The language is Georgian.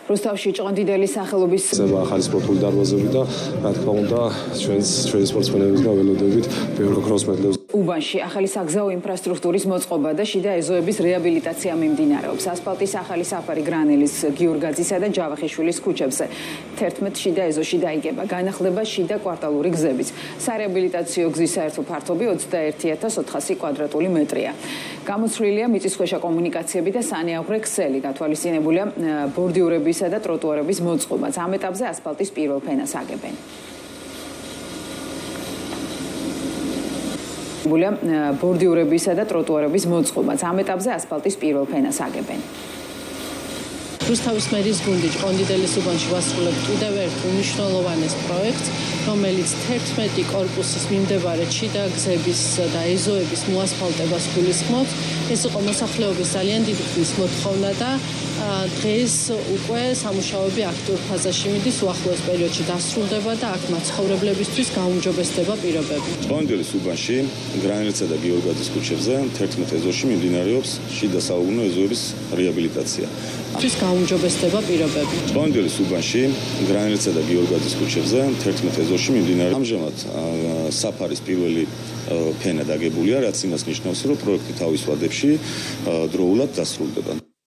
რუსთავში ჭყონდიდელის სახელობის ახალი სპორტული დარბაზები და რა თქმა უნდა ჩვენი სპორტსმენებისგან ველოდებით ბევრ ქროს მედლებს. უბანში ახალი საგზაო ინფრასტრუქტურის მოწყობა და შიდა ეზოების რეაბილიტაცია მიმდინარეობს. ასფალტის ახალი საფარი გრანელის, გიორგაძისა და ჯავახიშვილის ქუჩებზე 11 შიდა ეზოში დაიგება. განახლდება შიდა კვარტალური გზებიც. სარეაბილიტაციო გზის საერთო ფართობი 21400 კვადრატული მეტრია. გამოცვლილია მიწისქვეშა კომუნიკაციები და სანიაღვრე ქსელი. გათვალისწინებულია ბორდიურებისა და ტროტუარების მოწყობაც. ამ ეტაპზე ასფალტის პირველ ფენას აგებენ. ბორდიურებისა და ტროტუარების მოწყობაც. ამ ეტაპზე ასფალტის პირველ ფენას აგებენ. რუსთავის მერის გუნდი ჭყონდიდელის უბანში ვასრულებს კიდევ ერთ უმნიშვნელოვანეს პროექტს, რომელიც 11 კორპუსის მიმდებარე შიდა გზების და ეზოების მოასფალტებას გულისხმობს. ეს იყო მოსახლეობის ძალიან დიდი ხნის მოთხოვნა და დღეს უკვე სამუშაოები აქტიურ ფაზაში მიდის, უახლოეს პერიოდში დასრულდება და აქ მაცხოვრებლებისთვის გაუმჯობესდება პირობები. ჭყონდიdelis უბანში გრანელისა და გიორგაძის ქუჩებზე 11 ეზოში მიმდინარეობს შიდა საუკუნო ეზოების რეაბილიტაცია. გაუმჯობესდება პირობები. ჭყონდიdelis უბანში გრანელისა და გიორგაძის ქუჩებზე 11 ეზოში მიმდინარეობს. ამჟამად საფარის პირველი ფენა დაგებულია, რაც იმას ნიშნავს, რომ პროექტი თავის ვადებში დროულად დასრულდება.